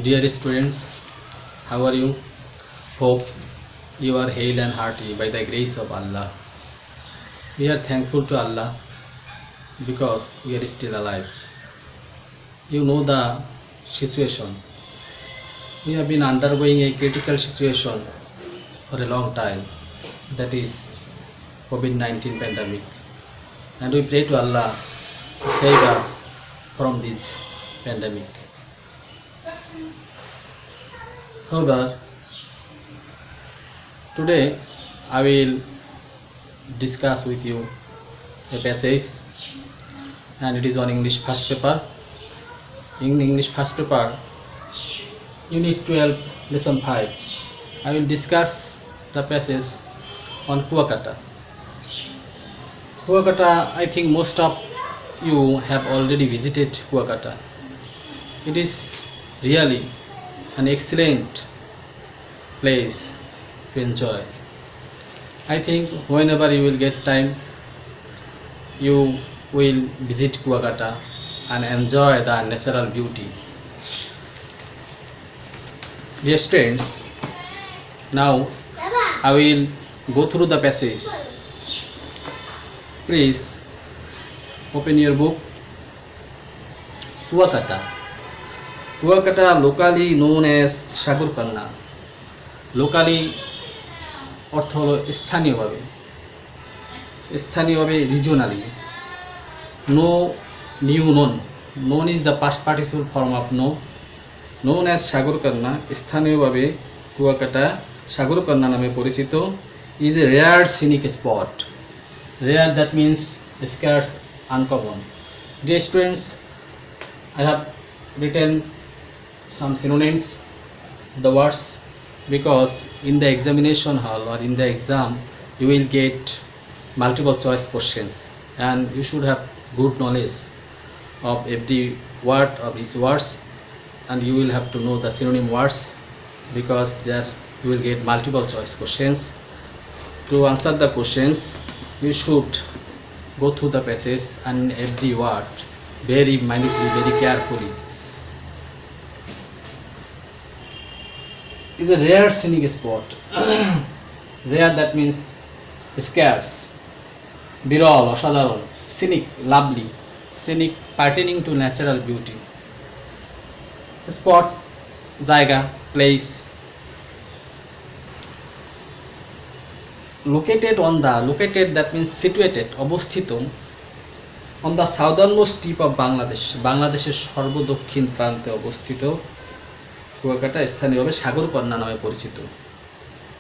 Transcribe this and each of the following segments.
Dear students, how are you? Hope you are hale and hearty by the grace of Allah. We are thankful to Allah because we are still alive. You know the situation. We have been undergoing a critical situation for a long time, that is COVID-19 pandemic, and we pray to Allah to save us from this pandemic. However, today I will discuss with you a passage, and it is on English first paper. In English first paper, Unit 12, Lesson 5. I will discuss the passage on Kuakata. Kuakata, I think most of you have already visited Kuakata. It is really an excellent place to enjoy. I think whenever you will get time, you will visit Kuakata and enjoy the natural beauty. Dear students, now I will go through the passage. Please open your book. Kuakata. Kuakata, locally known as Sagurkanna. Locally অর্থ হলো স্থানীয়ভাবে regionally. No new known. Known is the past participle form of no. Known as Sagurkanna, স্থানীয়ভাবে কুয়াকাটা সাগরকন্যা নামে পরিচিত, is a rare scenic spot. Rare, that means scarce, uncommon. Dear students, I have written some synonyms of the words, because in the examination hall or in the exam you will get multiple choice questions, and you should have good knowledge of every word of these words, and you will have to know the synonym words, because there you will get multiple choice questions. To answer the questions, you should go through the passage and every word very minutely, very carefully. Is a rare scenic spot. Rare, that means scarce. Birol, অসাধারণ. Scenic, lovely. Scenic, pertaining to natural beauty. Spot, জায়গা, place. Located, that means situated, অবস্থিত on the southernmost tip of Bangladesh. বাংলাদেশের সর্বদক্ষিণ প্রান্তে অবস্থিত কুয়াকাটা স্থানীয়ভাবে সাগরকন্যা নামে পরিচিত।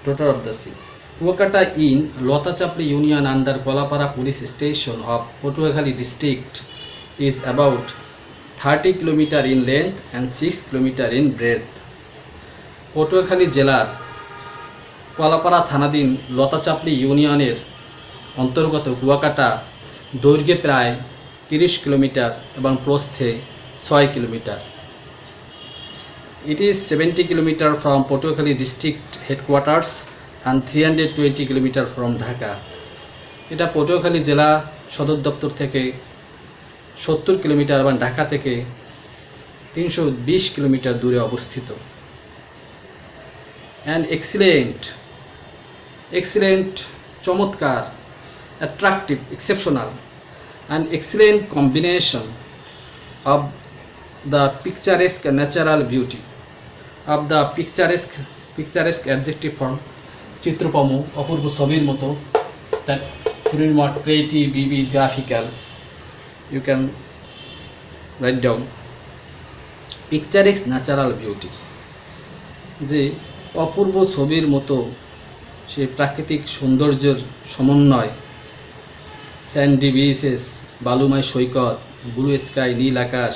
Daughter of the sea. Kuakata in Lotachapli Union under Kolapara Police Station of Potuakhali district is about 30 km in length and 6 km in breadth. Patuakhali জেলার কলাপাড়া থানাধীন লতাচাপলি ইউনিয়নের অন্তর্গত কুয়াকাটা দৈর্ঘ্যে প্রায় 30 কিলোমিটার এবং প্রস্থে 6 kilometre. It is 70 km from Potuakhali district headquarters and 320 km from Dhaka. এটা পটুয়াখালী জেলা সদর দপ্তর থেকে 70 কিলোমিটার এবং ঢাকা থেকে 320 কিলোমিটার দূরে অবস্থিত। And excellent, চমৎকার, attractive, exceptional, and excellent combination of the picturesque natural beauty. Of the picturesque adjective form, চিত্রপম, অপূর্ব ছবির মতো, that synonym word creative, vivid, graphical. You can write down picturesque natural beauty. যে অপূর্ব ছবির মতো সেই প্রাকৃতিক সৌন্দর্যের সমন্বয়, স্যান্ডি বিচেস, বালুময় সৈকত, ব্লু স্কাই, নীল আকাশ,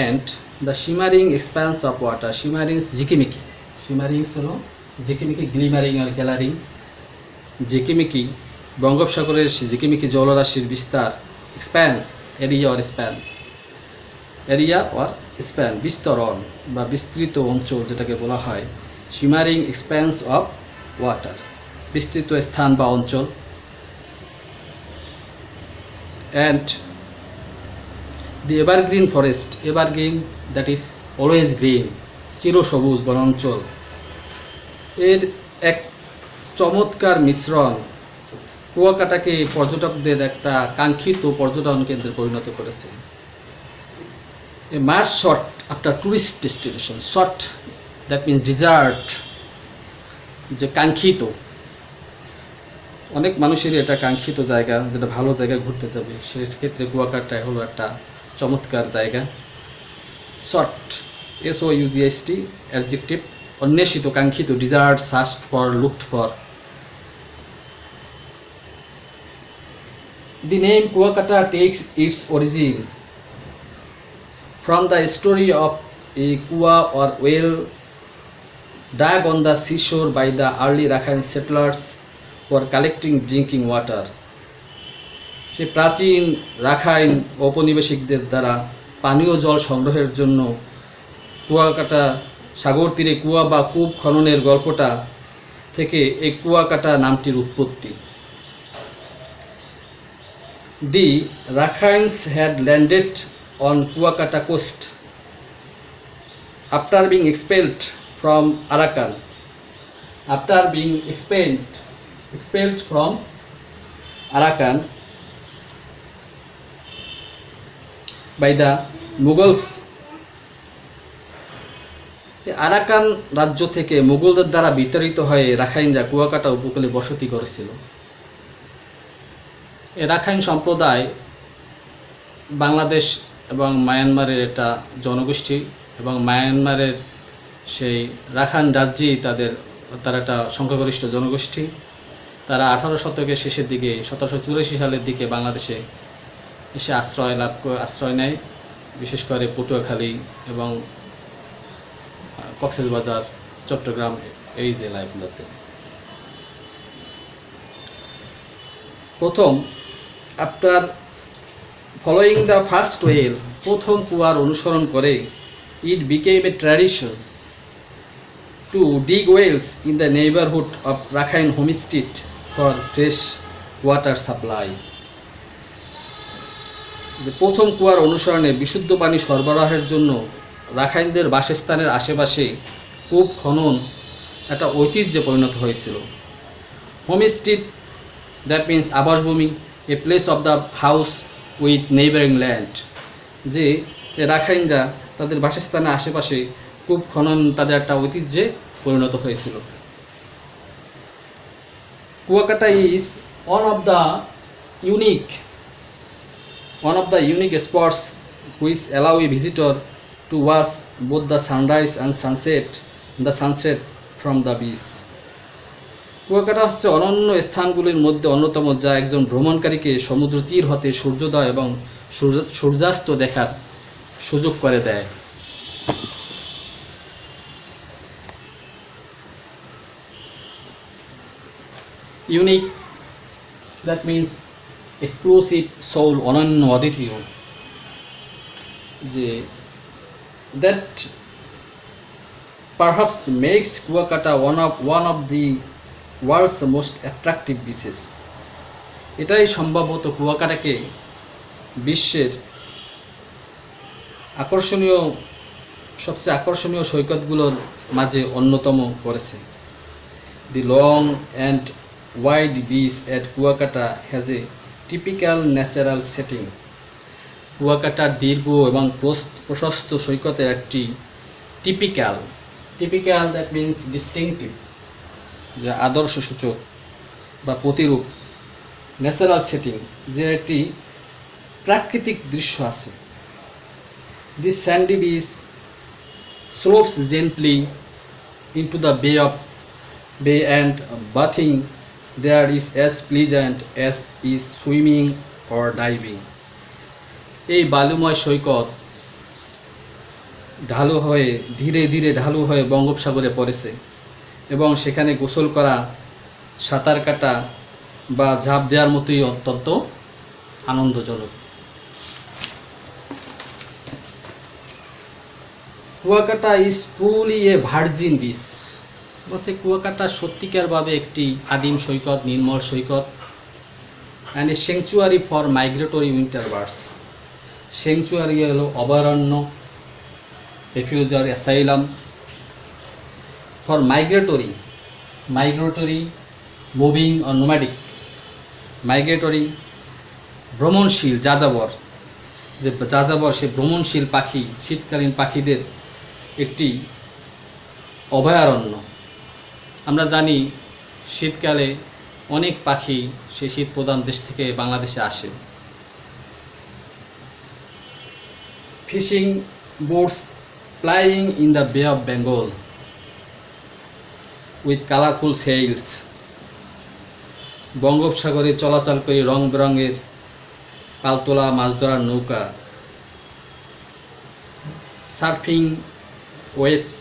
and the shimmering expanse of water. Shimmerings, ঝিকিমিকি. Shimmerings হলো ঝিকিমিকি, গ্লিমারিং আর গ্যালারিং। ঝিকিমিকি, বঙ্গোপসাগরের ঝিকিমিকি জলরাশির বিস্তার। এক্সপ্যান্স, এরিয়া অর স্প্যান, বিস্তরণ বা বিস্তৃত অঞ্চল যেটাকে বলা হয়। শিমারিং এক্সপ্যান্স অফ ওয়াটার, বিস্তৃত স্থান বা অঞ্চল। and the evergreen forest, evergreen that is always green, চিরসবুজ বনাঞ্চল, এর এক চমৎকার মিশ্রণ কুয়াকাটাকে পর্যটকদের একটা কাঙ্ক্ষিত পর্যটন কেন্দ্রে পরিণত করেছে। A most sought after tourist destination, sought that means desert, যে কাঙ্ক্ষিত, অনেক মানুষেরই এটা কাঙ্ক্ষিত জায়গা, যেটা ভালো জায়গা ঘুরতে যাবে, সেক্ষেত্রে কুয়াকাটা হলো একটা চমৎকার জায়গা। শট, SOUGHT, অ্যাডজেক্টিভ, অন্বেষিত, কাঙ্ক্ষিত, desired, searched for, looked for. The name Kuakata takes its origin from the story of a kua or well dug on the seashore by the early Rakhine settlers for collecting drinking water. সে প্রাচীন Rakhine ঔপনিবেশিকদের দ্বারা পানীয় জল সংগ্রহের জন্য কুয়াকাটা সাগর তীরে কুয়া বা কূপ খননের গল্পটা থেকে এই কুয়াকাটা নামটির উৎপত্তি। The Rakhines had landed on Kuakata coast after being expelled from Arakan. After being expelled from Arakan by the Mughals. Arakan রাজ্য থেকে মুঘলদের দ্বারা বিতাড়িত হয়ে রাখাইনরা কুয়াকাটা উপকূলে বসতি করেছিল। এই রাখাইন সম্প্রদায় বাংলাদেশ এবং মায়ানমারের একটা জনগোষ্ঠী, এবং মায়ানমারের সেই রাখাইন রাজ্যেই তারা একটা সংখ্যাগরিষ্ঠ জনগোষ্ঠী। তারা 18 শতকের শেষের দিকে 1784 সালের দিকে বাংলাদেশে এসে আশ্রয় নেয়, বিশেষ করে পটুয়াখালী এবং কক্সবাজার, চট্টগ্রাম এই জেলাগুলোতে। প্রথম after following the first well, প্রথম কুয়ার অনুসরণ করে, ইট became A tradition two ডিগ oils in the neighbourhood of Rakhine homestead for fresh water supply. যে প্রথম কুয়ার অনুসরণে বিশুদ্ধ পানি সরবরাহের জন্য রাখাইনদের বাসস্থানের আশেপাশে কূপ খনন একটা ঐতিহ্যে পরিণত হয়েছিল। হোমস্টেড দ্যাট মিন্স আবাসভূমি, a place of the house with neighbouring land, যে রাখাইনরা তাদের বাসস্থানের আশেপাশে কূপ খনন তাদের একটা ঐতিহ্যে পরিণত হয়েছিল। Kuakata is one of the unique spots which allow a visitor to watch both the sunrise and sunset from the beach. Kuakata হচ্ছে অনন্য স্থানগুলির মধ্যে অন্যতম, যা একজন ভ্রমণকারীকে সমুদ্র তীর হতে সূর্যোদয় এবং সূর্যাস্ত দেখার সুযোগ করে দেয়। Unique that means exclusive, sole, অনন্য, অদ্বিতীয়, যে that perhaps makes Kuakata one of the world's most attractive beaches. এটাই সম্ভবত কুয়াকাটাকে বিশ্বের সবচেয়ে আকর্ষণীয় সৈকতগুলোর মাঝে অন্যতম করেছে। The long and wide beach at Kuakata has a typical natural setting. কুয়াকাটার দীর্ঘ এবং প্রশস্ত সৈকতের একটি টিপিক্যাল দ্যাট মিন্স ডিস্টিংটিভ, যে আদর্শ সূচক বা প্রতিরূপ, ন্যাচারাল সেটিং, যে একটি প্রাকৃতিক দৃশ্য আছে। This sandy beach slopes gently into the bay and bathing there is as pleasant as is swimming or diving. এই বালুময় সৈকত ধীরে ধীরে ঢালু হয়ে বঙ্গোপসাগরে পড়েছে, এবং সেখানে গোসল করা, সাঁতার কাটা বা ঝাঁপ দেওয়ার মতোই অত্যন্ত আনন্দজনক। Kuakata is truly a virgin beach, বলছে কুয়াকাটা সত্যিকারভাবে একটি আদিম সৈকত, নির্মল সৈকত, and a sanctuary for migratory winter birds. Sanctuary হলো অভয়ারণ্য, refugee asylum. For migratory moving or nomadic, migratory ভ্রমণশীল যাযাবর, যে যাযাবর সে ভ্রমণশীল পাখি, শীতকালীন পাখিদের একটি অভয়ারণ্য। আমরা জানি শীতকালে অনেক পাখি সেই শীত প্রধান দেশ থেকে বাংলাদেশে আসে। Fishing boats plying in the Bay of Bengal with colourful sails, বঙ্গোপসাগরে চলাচল করে রং বেরঙের পালতোলা মাছ ধরার নৌকা। সার্ফিং ওয়েটস,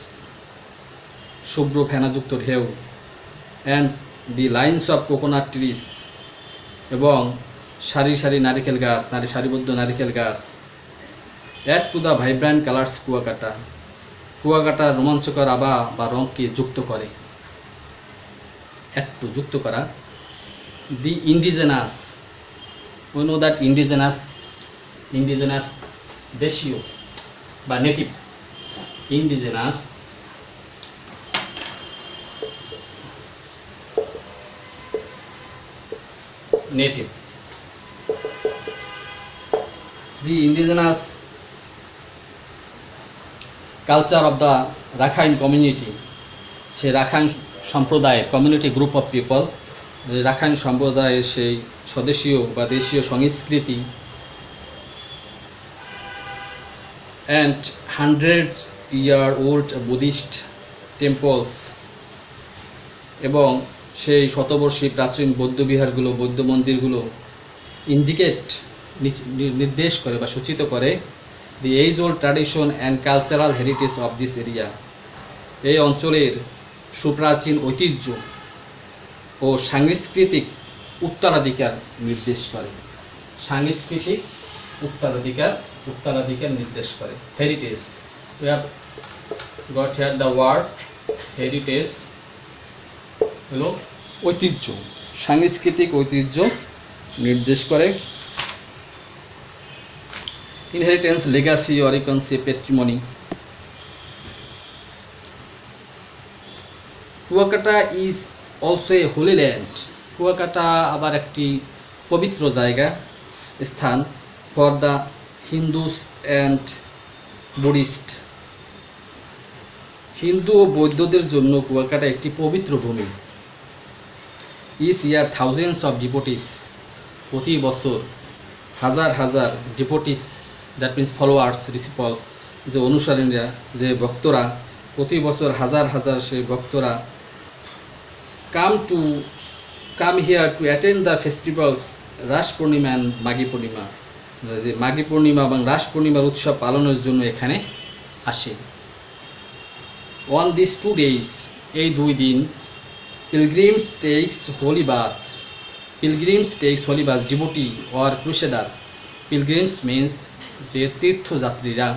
শুভ্র ফেনাযুক্ত ঢেউ। And the lines of coconut trees, এবং সারি সারি নারিকেল গাছ, সারিবদ্ধ নারিকেল গাছ। Add to the vibrant colours, Kuakata রোমাঞ্চকর আভা বা রঙকে যুক্ত করে, একটু যুক্ত করা। The indigenous, we know that indigenous দেশীয় বা native, indigenous native, the indigenous culture of the Rakhine community, সে রাখাইন সম্প্রদায়ের community group of people, Rakhine সম্প্রদায়ের সেই স্বদেশীয় বা দেশীয় সংস্কৃতি। অ্যান্ড 100-year-old বুদ্ধিস্ট টেম্পলস, এবং সেই শতবর্ষী প্রাচীন বৌদ্ধবিহারগুলো, বৌদ্ধ মন্দিরগুলো ইন্ডিকেট, নির্দেশ করে বা সূচিত করে the age old tradition and cultural heritage of this area, এই অঞ্চলের সুপ্রাচীন ঐতিহ্য ও সাংস্কৃতিক উত্তরাধিকার নির্দেশ করে, সাংস্কৃতিক উত্তরাধিকার নির্দেশ করে। Heritage, we have got here the word heritage হলো ঐতিহ্য, সাংস্কৃতিক ঐতিহ্য নির্দেশ করে। Inheritance, legacy, or you can say patrimony. Kuakata is also a holy land, Kuakata আবার একটি পবিত্র জায়গা, স্থান। For the Hindus and Buddhist, হিন্দু ও বৌদ্ধদের জন্য কুয়াকাটা একটি পবিত্র ভূমি। Each year thousands of devotees, প্রতি বছর হাজার হাজার devotees, that means followers, disciples, যে অনুসারীরা, যে ভক্তরা, প্রতি বছর হাজার হাজার সেই ভক্তরা come here to attend the festivals Ras Purnima and Maghi Purnima, যে মাঘী পূর্ণিমা এবং রাস পূর্ণিমার উৎসব পালনের জন্য এখানে আসে। অন দিস 2 days, এই 2 দিন, pilgrims takes holy bath, devotee or crusader. Pilgrims means যে তীর্থযাত্রীরা,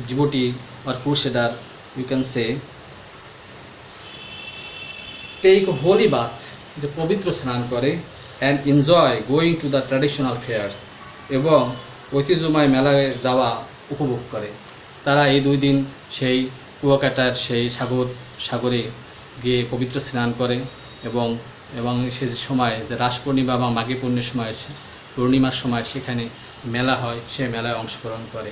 devotee or crusader you can say, take holy bath, যে পবিত্র স্নান করে, and enjoy going to the traditional fairs, এবং ঐতিহ্যময় মেলায় যাওয়া উপভোগ করে। তারা এই 2 দিন সেই কুয়াকাটার সেই সাগরে গিয়ে পবিত্র স্নান করে, এবং সে সময় যে রাস পূর্ণিমা বা মাঘী পূর্ণিমার সময় সেখানে মেলা হয়, সে মেলায় অংশগ্রহণ করে।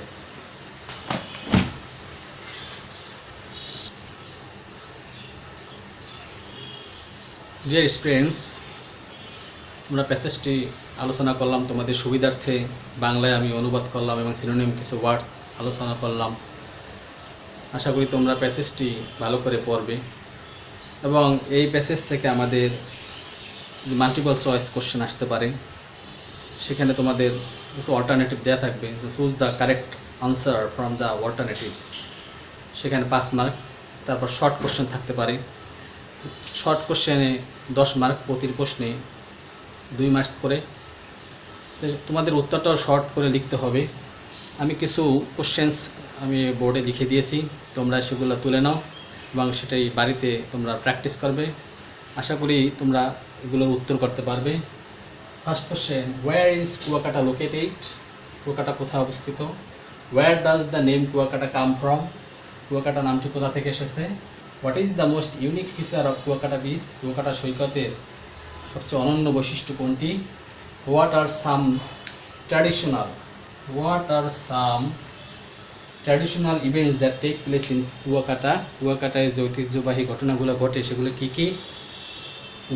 ডিয়ার স্টুডেন্টস, আমরা প্যাসেজটি আলোচনা করলাম তোমাদের সুবিধার্থে, বাংলায় আমি অনুবাদ করলাম এবং সিনোনিম কিছু ওয়ার্ডস আলোচনা করলাম। আশা করি তোমরা প্যাসেজটি ভালো করে পড়বে, এবং এই প্যাসেজ থেকে আমাদের মাল্টিপল চয়েস কোশ্চেন আসতে পারে, সেখানে তোমাদের কিছু অল্টারনেটিভ দেওয়া থাকবে, choose the correct answer from the alternatives, সেখানে 5 মার্ক। তারপর শর্ট কোশ্চেন থাকতে পারে, শর্ট কোশ্চেনে 10 মার্ক, প্রতির প্রশ্নে 2 মার্ক করে। তোমাদের উত্তরটাও শর্ট করে লিখতে হবে। আমি কিছু কোশ্চেন্স আমি বোর্ডে লিখে দিয়েছি, তোমরা সেগুলো তুলে নাও এবং সেটাই বাড়িতে তোমরা প্র্যাকটিস করবে। আশা করি তোমরা এগুলোর উত্তর করতে পারবে। First question, where is Kuakata located? Kuakata কোথায় অবস্থিত? Where does the name Kuakata come from? Kuakata নামটি কোথা থেকে এসেছে? What is the most unique feature of Kuakata beach? Kuakata সৈকতের সবচেয়ে অনন্য বৈশিষ্ট্য কোনটি? What are some traditional events that take place in Kuakata? কুয়াকাটায় যে ঐতিহ্যবাহী ঘটনাগুলো ঘটে সেগুলো কি কি?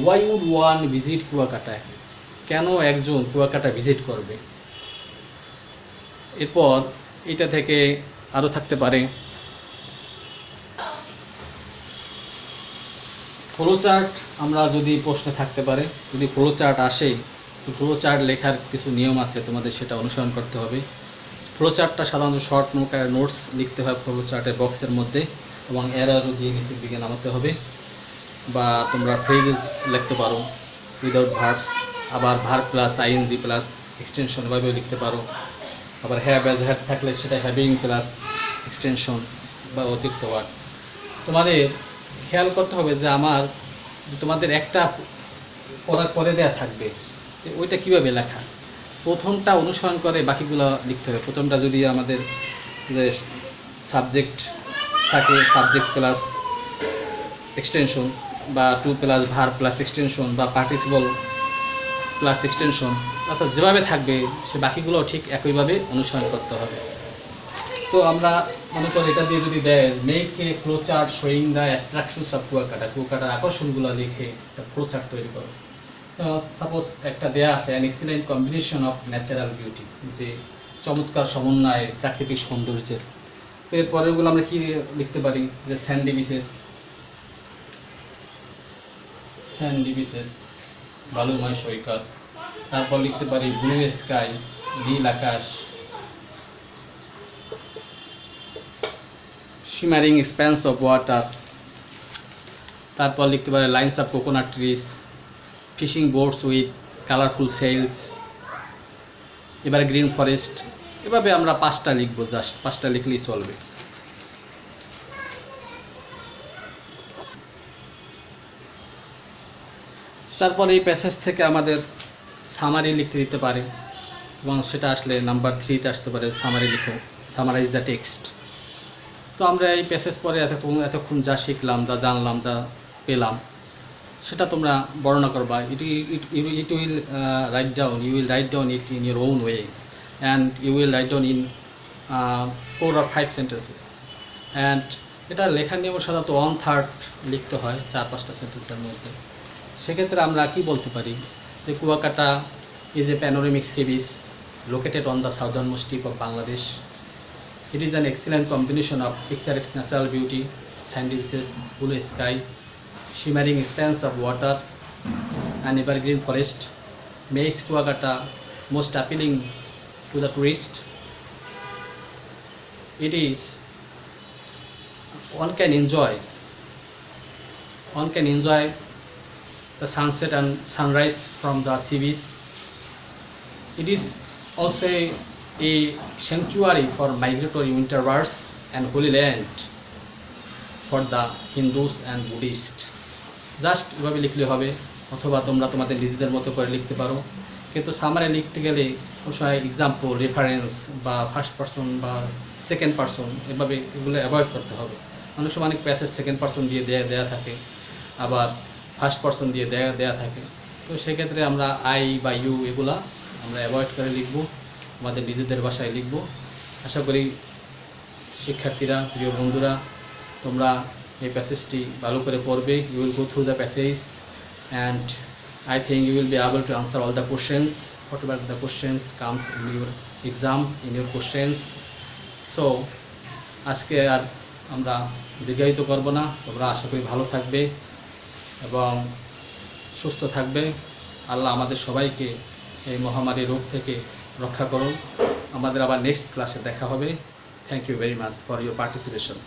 Why would one visit Kuakata? কেন একজন কুয়াকাটা ভিজিট করবে? এরপর এটা থেকে আরও থাকতে পারে ফ্লো চার্ট। আমরা যদি প্রশ্নে থাকতে পারে, যদি ফ্লো চার্ট আসে তো ফ্লো চার্ট লেখার কিছু নিয়ম আছে, তোমাদের সেটা অনুসরণ করতে হবে। ফ্লো চার্টটা সাধারণত শর্ট নোটস লিখতে হয় ফ্লো চার্টের বক্সের মধ্যে, এবং এরও দিয়ে নিচের দিকে নামাতে হবে। বা তোমরা ফ্রেজেস লিখতে পারো উইদাউট ভার্বস, আবার verb plus ING plus extension এভাবেও লিখতে পারো। আবার হ্যাভ অ্যাজ হ্যাড থাকলে সেটা হ্যাভিং প্লাস এক্সটেনশন বা অতিরিক্ত ওয়ার্ড। তোমাদের খেয়াল করতে হবে যে তোমাদের একটা পড়ার পরে দেওয়া থাকবে, ওইটা কীভাবে লেখা, প্রথমটা অনুসরণ করে বাকিগুলো লিখতে হবে। প্রথমটা যদি আমাদের যে সাবজেক্ট থাকে, সাবজেক্ট প্লাস এক্সটেনশন, বা to plus verb plus extension, বা পার্টিসিপল প্লাস এক্সটেনশন, অর্থাৎ যেভাবে থাকবে সে বাকিগুলো ঠিক একইভাবে অনুসরণ করতে হবে। তো আমরা মনে করি এটা দিয়ে যদি দেয় make a flow chart showing the attractions of Kuakata, কুয়াকাটার আকর্ষণগুলো লিখে একটা ফ্লো চার্ট তৈরি করো। তো সাপোজ একটা দেয়া আছে an excellent combination of natural beauty, যে চমৎকার সমন্বয় প্রাকৃতিক সৌন্দর্যের। তো এর পরেরগুলো আমরা কি লিখতে পারি, যে স্যান্ডি বিচেস বালুময় সৈকত। তারপর লিখতে পারি ব্লু স্কাই, নীল আকাশ, শিমারিং এক্সপ্যান্স অফ ওয়াটার। তারপর লিখতে পারি lines of coconut trees, fishing boats with colourful sails, এবার গ্রিন ফরেস্ট। এভাবে আমরা 5টা লিখবো, জাস্ট 5টা লিখলেই চলবে। তারপর এই প্যাসেজ থেকে আমাদের সামারি লিখতে দিতে পারে, এবং সেটা আসলে নাম্বার 3তে আসতে পারে, সামারি লিখো, সামারাইজ দ্য টেক্সট। তো আমরা এই প্যাসেজ পরে এতক্ষণ যা শিখলাম, যা জানলাম, যা পেলাম, সেটা তোমরা বর্ণনা করবা। It will write down it in your own way, and you will write down in 4 or 5 sentences. And এটা লেখার নিয়ম সাধারণত 1/3 লিখতে হয় 4-5টা সেন্টেন্সের মধ্যে। সেক্ষেত্রে আমরা কি বলতে পারি, যে Kuakata is a panoramic sea beach located on the southernmost tip of Bangladesh. It is an excellent combination of picturesque natural beauty, sandy beaches, blue sky, shimmering expanse of water, and evergreen forest makes Kuakata most appealing to the tourist. It is one can enjoy the sunset and sunrise from the sea beach. It is also a sanctuary for migratory winter birds and holy land for the Hindus and Buddhists. Just এভাবে লিখলে হবে, অথবা তোমরা তোমাদের নিজেদের মতো করে লিখতে পারো। কিন্তু সামারে লিখতে গেলে অবশ্যই এক্সাম্পল, রেফারেন্স বা ফার্স্ট পারসন বা সেকেন্ড পারসন, এভাবে এগুলো অ্যাভয়েড করতে হবে। অনেক সময় অনেক প্যাসেজ সেকেন্ড পারসন দিয়ে দেয়া থাকে, আবার ফার্স্ট পারসন দিয়ে দেয়া থাকে। তো সেক্ষেত্রে আমরা আই বা ইউ এগুলা আমরা অ্যাভয়েড করে লিখবো, আমাদের নিজেদের ভাষায় লিখব। আশা করি শিক্ষার্থীরা, প্রিয় বন্ধুরা, তোমরা এই প্যাসেজটি ভালো করে পড়বে। You will go through the passage and I think you will be able to answer all the questions, whatever the questions comes in your exam, in your questions. So আজকে আর আমরা দীর্ঘায়িত করব না। তোমরা আশা করি ভালো থাকবে এবং সুস্থ থাকবে। আল্লাহ আমাদের সবাইকে এই মহামারী রোগ থেকে রক্ষা করুন। আমাদের আবার নেক্সট ক্লাসে দেখা হবে। Thank you very much for your participation.